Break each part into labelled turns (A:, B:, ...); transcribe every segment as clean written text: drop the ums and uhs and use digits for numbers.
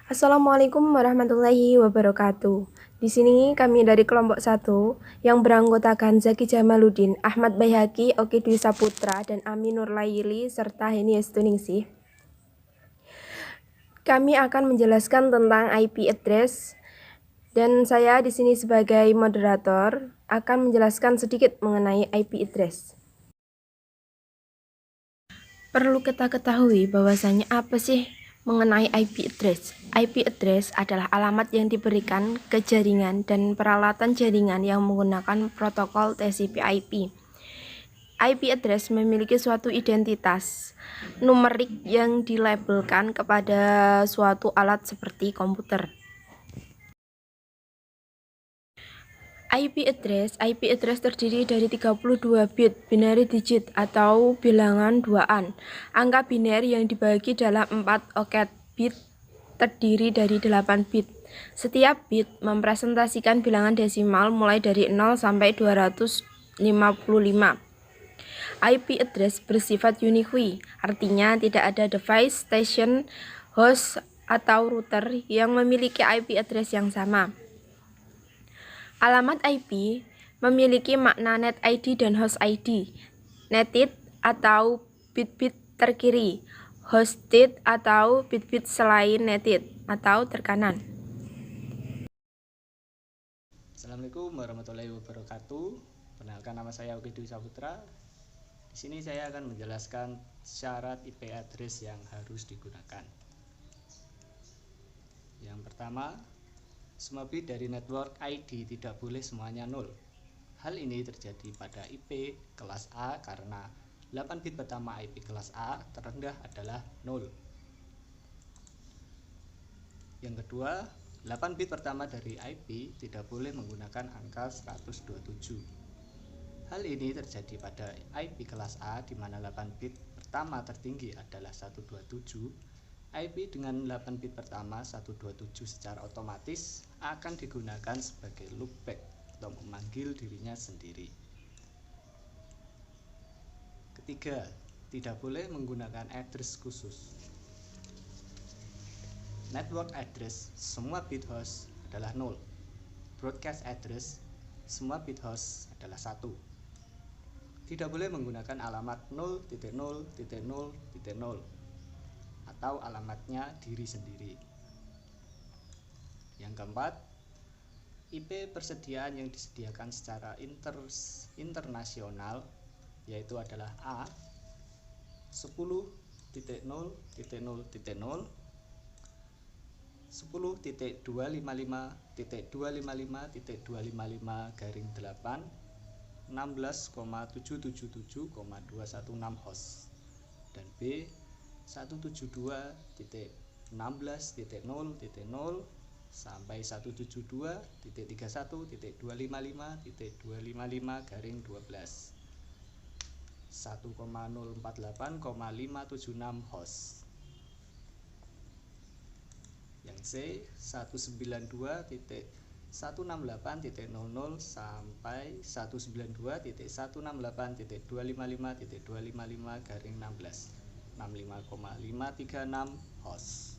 A: Assalamualaikum warahmatullahi wabarakatuh. Di sini kami dari kelompok 1 yang beranggotakan Zaki Jamaluddin, Ahmad Baihaqi, Oki Dwi Saputra, dan Aminur Layili, serta Heni Estuningsih. Kami akan menjelaskan tentang IP address, dan saya di sini sebagai moderator akan menjelaskan sedikit mengenai IP address. Perlu kita ketahui bahwasanya apa sih mengenai IP address? IP address adalah alamat yang diberikan ke jaringan dan peralatan jaringan yang menggunakan protokol TCP/IP. IP address memiliki suatu identitas numerik yang dilabelkan kepada suatu alat seperti komputer. IP address terdiri dari 32 bit binary digit atau bilangan duaan. Angka biner yang dibagi dalam 4 oket bit terdiri dari 8 bit. Setiap bit mempresentasikan bilangan desimal mulai dari 0 sampai 255. IP address bersifat unique, artinya tidak ada device, station, host, atau router yang memiliki IP address yang sama. Alamat IP memiliki makna net ID dan host ID. Netted atau bit-bit terkiri, hosted atau bit-bit selain netted atau terkanan.
B: Assalamualaikum warahmatullahi wabarakatuh. Perkenalkan, nama saya Oki Dwi Saputra. Di sini saya akan menjelaskan syarat IP address yang harus digunakan. Yang pertama, semua bit dari network ID tidak boleh semuanya 0. Hal ini terjadi pada IP kelas A karena 8 bit pertama IP kelas A terendah adalah 0. Yang kedua, 8 bit pertama dari IP tidak boleh menggunakan angka 127. Hal ini terjadi pada IP kelas A di mana 8 bit pertama tertinggi adalah 127. IP dengan 8 bit pertama 127 secara otomatis akan digunakan sebagai loopback atau memanggil dirinya sendiri. Ketiga, tidak boleh menggunakan address khusus. Network address semua bit host adalah 0. Broadcast address semua bit host adalah 1. Tidak boleh menggunakan alamat 0.0.0.0 atau alamatnya diri sendiri. Yang keempat, IP persediaan yang disediakan secara internasional yaitu adalah A 10.0.0.0 10.255.255.255/8 16,777,216 host, dan B 172.16.0.0 sampai 172.31.255.255/12 1,048,576 host. Yang C 192.168.00 sampai 192.168.255.255/16 65,536 host.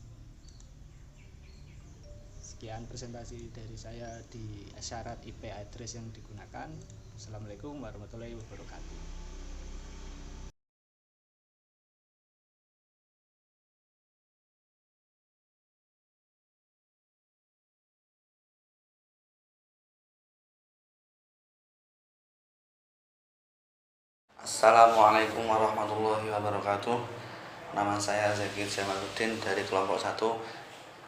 B: Sekian presentasi dari saya di syarat IP address yang digunakan. Assalamualaikum warahmatullahi wabarakatuh.
C: Assalamualaikum warahmatullahi wabarakatuh. Nama saya Zaki Jamaluddin dari kelompok 1.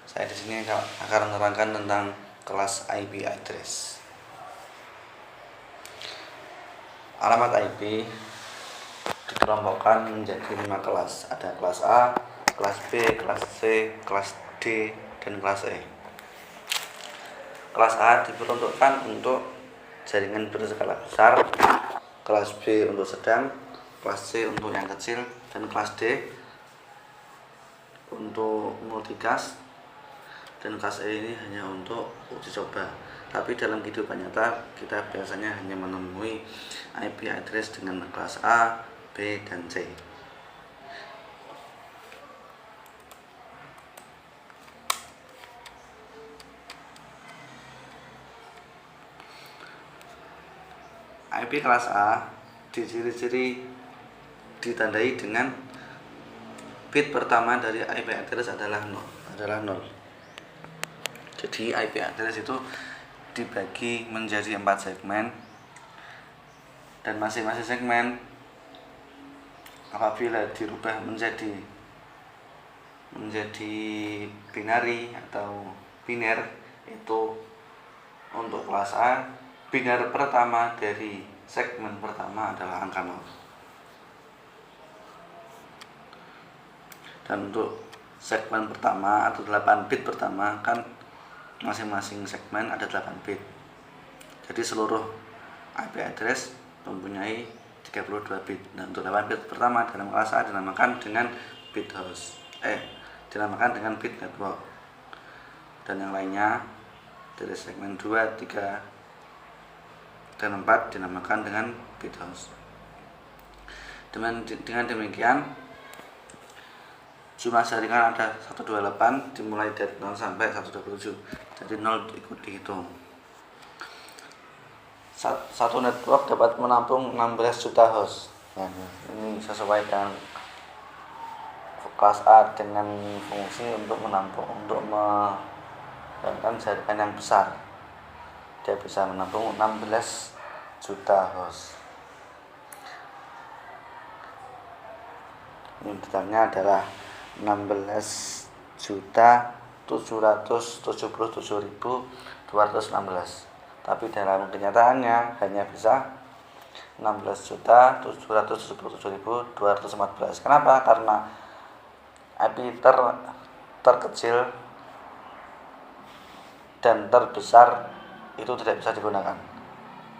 C: Saya di sini akan menerangkan tentang kelas IP address. Alamat IP dikelompokkan menjadi 5 kelas. Ada kelas A, kelas B, kelas C, kelas D, dan kelas E. Kelas A diperuntukkan untuk jaringan berskala besar, kelas B untuk sedang, kelas C untuk yang kecil, dan kelas D untuk multicast, dan kelas E ini hanya untuk uji coba. Tapi dalam kehidupan nyata kita biasanya hanya menemui IP address dengan kelas A, B, dan C. IP kelas A ciri-ciri ditandai dengan bit pertama dari IP address adalah 0. Jadi IP address itu dibagi menjadi 4 segmen, dan masing-masing segmen apabila dirubah menjadi binary atau biner, itu untuk kelas A biner pertama dari segmen pertama adalah angka 0. Dan untuk segmen pertama atau 8 bit pertama kan masing-masing segmen ada 8 bit. Jadi seluruh IP address mempunyai 32 bit. Nah, untuk 8 bit pertama dalam kelas A dinamakan dengan bit host. Dinamakan dengan bit network. Dan yang lainnya dari segmen 2, 3, dan 4 dinamakan dengan bit host. Dengan demikian jumlah jaringan ada 128 dimulai dari 0 sampai 127. Jadi 0 ikut dihitung. Satu network dapat menampung 16 juta host. Nah, ini sesuai dengan kelas A dengan fungsi untuk melakukan jaringan yang besar. Dia bisa menampung 16 juta host. Ini detailnya adalah 16.777.216. Tapi dalam kenyataannya hanya bisa 16.777.214. Kenapa? Karena IP terkecil dan terbesar itu tidak bisa digunakan,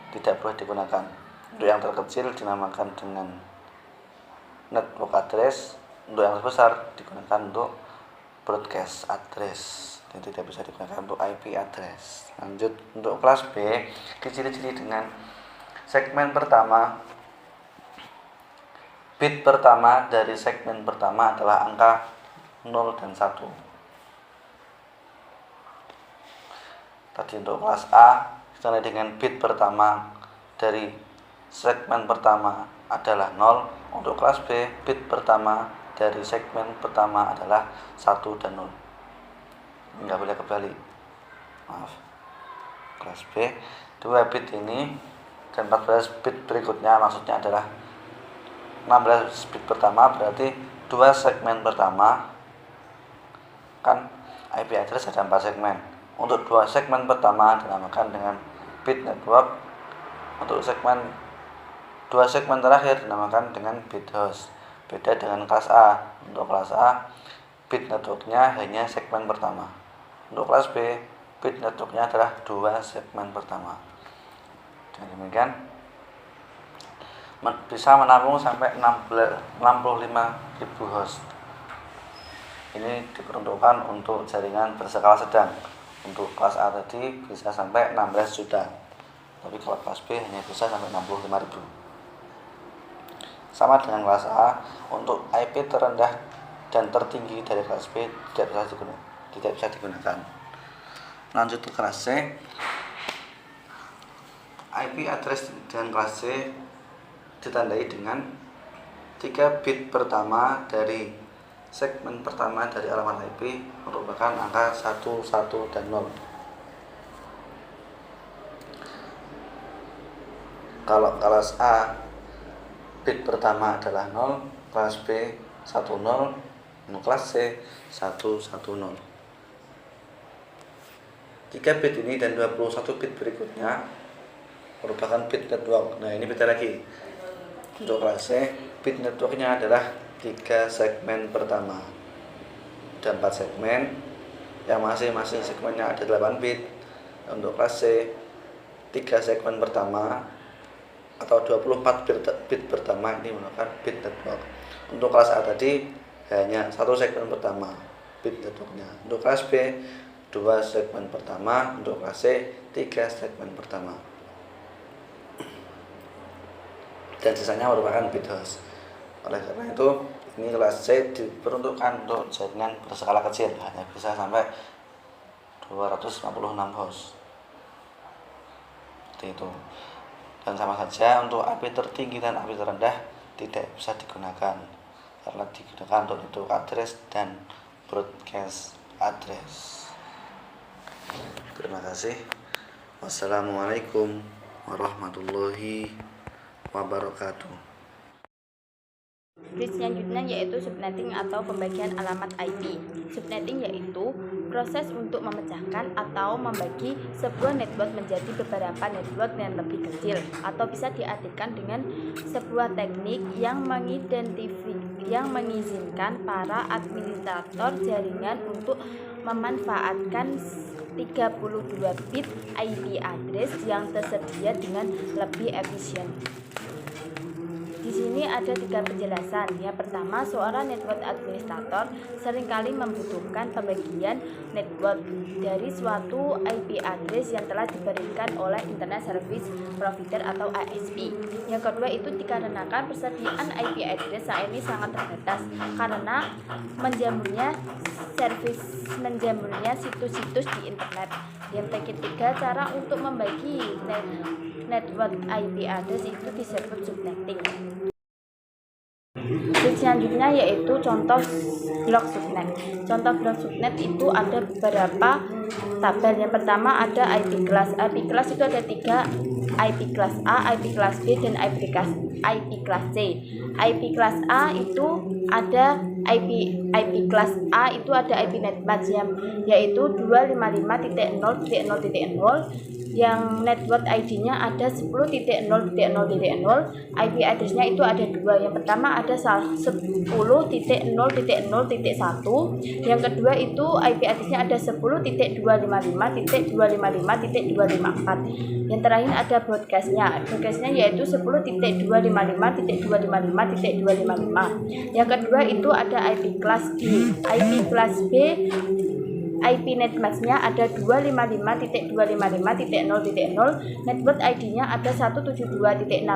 C: tidak boleh digunakan. Untuk yang terkecil dinamakan dengan network address, untuk yang terbesar digunakan untuk broadcast address. Jadi tidak bisa digunakan untuk IP address. Lanjut untuk kelas B, ciri-ciri dengan segmen pertama. Bit pertama dari segmen pertama adalah angka 0 dan 1. Tadi untuk kelas A ditandai dengan bit pertama dari segmen pertama adalah 0. Untuk kelas B, bit pertama dari segmen pertama adalah 1 dan 0. Enggak boleh kebalik. Maaf. Kelas B, 2 bit ini dan 14 bit berikutnya, maksudnya adalah 16 bit pertama berarti 2 segmen pertama. Kan IP address ada 4 segmen. Untuk 2 segmen pertama dinamakan dengan bit network. Untuk 2 segmen terakhir dinamakan dengan bit host. Beda dengan kelas A. Untuk kelas A, bit networknya hanya segmen pertama. Untuk kelas B, bit networknya adalah 2 segmen pertama. Dan demikian bisa menampung sampai 65.000 host. Ini diperuntukkan untuk jaringan berskala sedang. Untuk kelas A tadi bisa sampai 16 juta. Tapi kalau kelas B hanya bisa sampai 65.000. Sama dengan kelas A, untuk IP terendah dan tertinggi dari kelas B tidak bisa digunakan. Lanjut ke kelas C. IP address dengan kelas C ditandai dengan 3 bit pertama dari segmen pertama dari alamat IP merupakan angka 1, 1, dan 0. Kalau kelas A bit pertama adalah 0, kelas B 10, kelas C 110. 3 bit ini dan 21 bit berikutnya merupakan bit network. Nah, ini beda lagi. Untuk kelas C, bit networknya adalah 3 segmen pertama. Dan 4 segmen yang masing-masing segmennya ada 8 bit. Untuk kelas C, 3 segmen pertama atau 24 bit pertama ini merupakan bit network. Untuk kelas A tadi hanya 1 segmen pertama bit networknya. Untuk kelas B 2 segmen pertama, untuk kelas C 3 segmen pertama. Dan sisanya merupakan bit host. Oleh karena itu, ini kelas C diperuntukkan untuk jaringan berskala kecil, hanya bisa sampai 256 host. Seperti itu. Dan sama saja untuk IP tertinggi dan IP terendah tidak bisa digunakan karena digunakan untuk network address dan broadcast address. Terima kasih. Wassalamualaikum warahmatullahi wabarakatuh.
D: Selanjutnya yaitu subnetting atau pembagian alamat IP. Subnetting yaitu proses untuk memecahkan atau membagi sebuah network menjadi beberapa network yang lebih kecil, atau bisa diartikan dengan sebuah teknik yang mengizinkan para administrator jaringan untuk memanfaatkan 32 bit IP address yang tersedia dengan lebih efisien. Di sini ada 3 penjelasan. Yang pertama, seorang network administrator seringkali membutuhkan pembagian network dari suatu IP address yang telah diberikan oleh Internet Service Provider atau ISP. Yang kedua itu dikarenakan persediaan IP address saat ini sangat terbatas karena menjamurnya situs-situs di internet. Yang ketiga, cara untuk membagi network IP address itu disebut subnetting. Selanjutnya yaitu contoh blok subnet. Contoh blok subnet itu ada beberapa tabel. Yang pertama ada IP class. IP class itu ada 3, IP class A, IP class B, dan IP class C. IP class A itu ada IP class A itu ada IP netmatch yaitu 255.0.0.0 yang network ID-nya ada 10.0.0.0, IP address-nya itu ada 2. Yang pertama ada 10.0.0.1, yang kedua itu IP address-nya ada 10.255.255.254. Yang terakhir ada broadcast-nya. Broadcast-nya yaitu 10.255.255.255. Yang kedua itu ada IP class B. IP class B IP netmatch-nya ada 255.255.0.0, network ID-nya ada 172.16.0.0,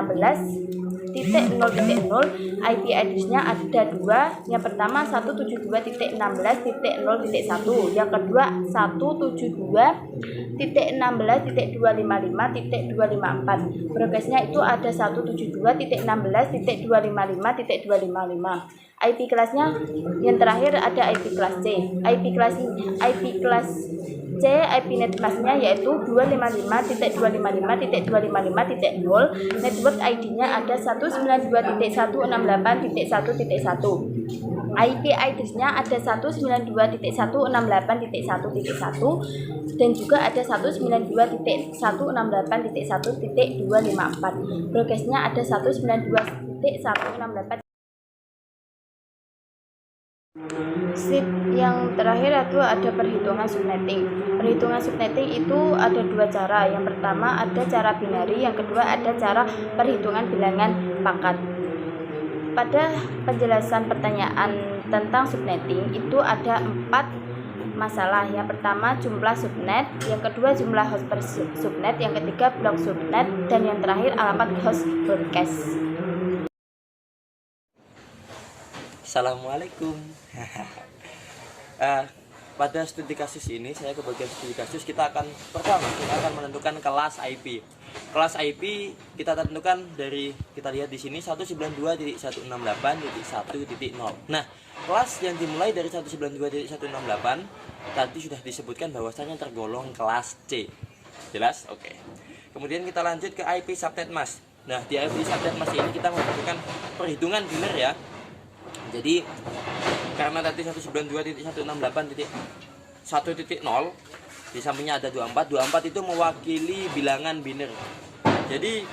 D: IP address-nya ada 2. Yang pertama 172.16.0.1, yang kedua 172.16.255.254. Broadcast-nya itu ada 172.16.255.255. IP kelasnya yang terakhir ada IP kelas C. IP kelas C IP netmatch-nya yaitu 255.255.255.0, network ID-nya ada 192.168.1.1. IP address-nya ada 192.168.1.1 dan juga ada 192.168.1.254. Broadcast-nya ada 192.168. Yang terakhir itu ada perhitungan subnetting. Perhitungan subnetting itu ada 2 cara. Yang pertama ada cara binari, yang kedua ada cara perhitungan bilangan pangkat. Pada penjelasan pertanyaan tentang subnetting itu ada 4 masalah. Yang pertama jumlah subnet, yang kedua jumlah host per subnet, yang ketiga blok subnet, dan yang terakhir alamat host broadcast.
E: Assalamualaikum. Pada studi kasus ini, saya ke bagian studi kasus. Kita akan menentukan kelas IP. Kelas IP kita tentukan dari, kita lihat di sini 192.168.1.0. Nah, kelas yang dimulai dari 192.168 tadi sudah disebutkan bahwasanya tergolong kelas C. Jelas? Oke. Kemudian kita lanjut ke IP subnet mask. Nah, di IP subnet mask ini kita membutuhkan perhitungan biner ya. Jadi karena tadi 192.168.1.0 di sampingnya ada 24 itu mewakili bilangan biner. Jadi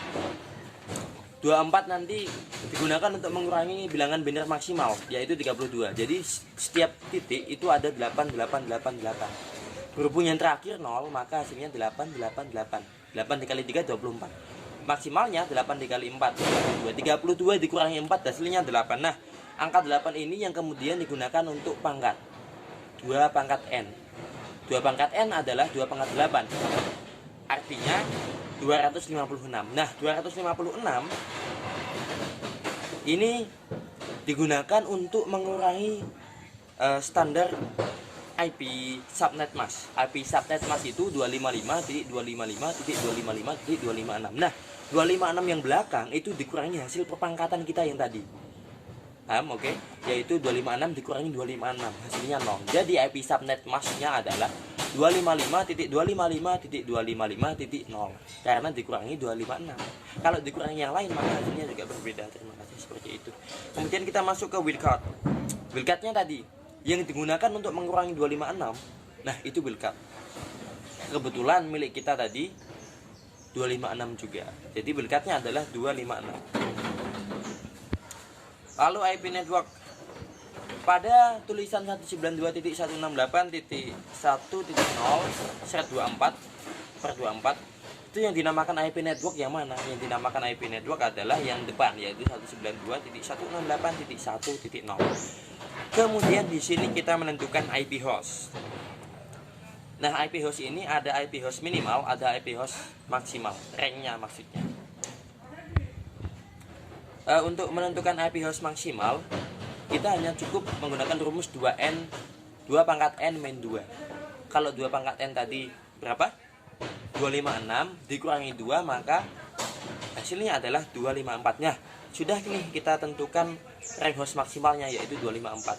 E: 24 nanti digunakan untuk mengurangi bilangan biner maksimal yaitu 32. Jadi setiap titik itu ada 8888. Berhubung yang terakhir 0 maka hasilnya 888. 8 dikali 3 24. Maksimalnya 8 dikali 4 32 dikurangi 4 hasilnya 8. Nah, angka 8 ini yang kemudian digunakan untuk pangkat 2 pangkat N. 2 pangkat N adalah 2 pangkat 8. Artinya 256. Nah, 256 ini digunakan untuk mengurangi standar IP subnet mask. IP subnet mask itu 255.255.255.256. Nah, 256 yang belakang itu dikurangi hasil perpangkatan kita yang tadi. Paham, oke? Yaitu 256 dikurangi 256, hasilnya 0. Jadi IP subnet masknya adalah 255.255.255.0 karena dikurangi 256. Kalau dikurangi yang lain maka hasilnya juga berbeda. Terima kasih, seperti itu. Kemudian kita masuk ke wildcard. Wildcardnya tadi yang digunakan untuk mengurangi 256. Nah, itu wildcard. Kebetulan milik kita tadi 256 juga. Jadi wildcardnya adalah 256. Lalu IP network pada tulisan 192.168.1.0/24 itu yang dinamakan IP network yang mana? Yang dinamakan IP network adalah yang depan, yaitu 192.168.1.0. Kemudian di sini kita menentukan IP host. Nah, IP host ini ada IP host minimal, ada IP host maksimal, ranknya maksudnya. Untuk menentukan IP host maksimal, kita hanya cukup menggunakan rumus 2n 2 pangkat n min 2. Kalau 2 pangkat n tadi berapa? 256 dikurangi 2, maka hasilnya adalah 254. Nah, sudah nih kita tentukan rank host maksimalnya, yaitu 254.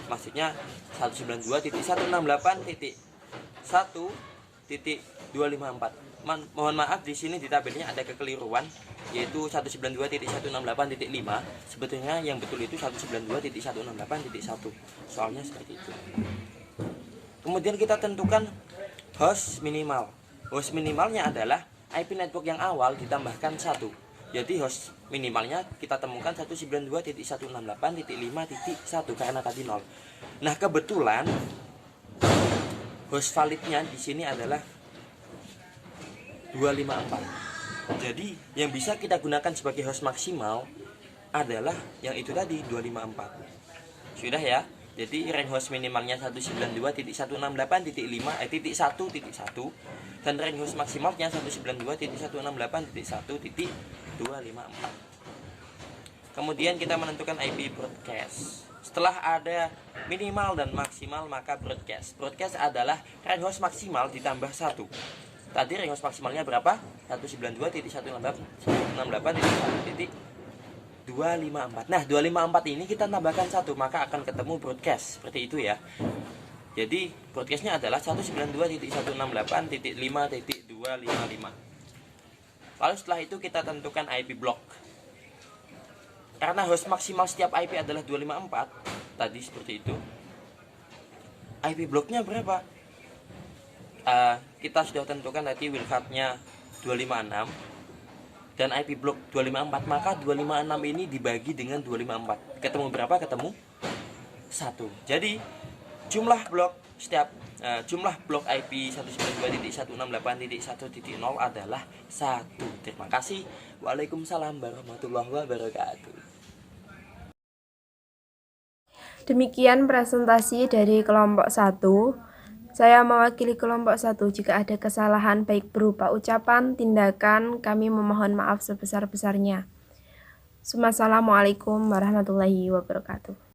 E: Maksudnya 192.168.1.254. Mohon maaf, di sini di tabelnya ada kekeliruan, yaitu 192.168.5. Sebetulnya yang betul itu 192.168.1. Soalnya seperti itu. Kemudian kita tentukan host minimal. Host minimalnya adalah IP network yang awal ditambahkan 1. Jadi host minimalnya kita temukan 192.168.5.1 karena tadi 0. Nah, kebetulan host validnya di sini adalah 254. Jadi yang bisa kita gunakan sebagai host maksimal adalah yang itu tadi, 254. Sudah ya. Jadi rank host minimalnya 192.168.5.1.1 dan rank host maksimalnya 192.168.1.254. Kemudian kita menentukan IP broadcast. Setelah ada minimal dan maksimal, maka broadcast. Broadcast adalah rank host maksimal ditambah 1. Tadi rank host maksimalnya berapa? 192.168.1.254. Nah, 254 ini kita tambahkan 1, maka akan ketemu broadcast. Seperti itu ya. Jadi broadcastnya adalah 192.168.5.255. Lalu setelah itu kita tentukan IP block. Karena host maksimal setiap IP adalah 254, tadi seperti itu. IP blocknya berapa? Kita sudah tentukan tadi wildcardnya 256 dan IP block 254, maka 256 ini dibagi dengan 254. Ketemu berapa? Ketemu 1. Jadi jumlah blok setiap jumlah blok IP 192.168.1.0 adalah 1. Terima kasih. Waalaikumsalam warahmatullahi wabarakatuh.
A: Demikian presentasi dari kelompok 1. Saya mewakili kelompok 1. Jika ada kesalahan baik berupa ucapan, tindakan, kami memohon maaf sebesar-besarnya. Assalamualaikum warahmatullahi wabarakatuh.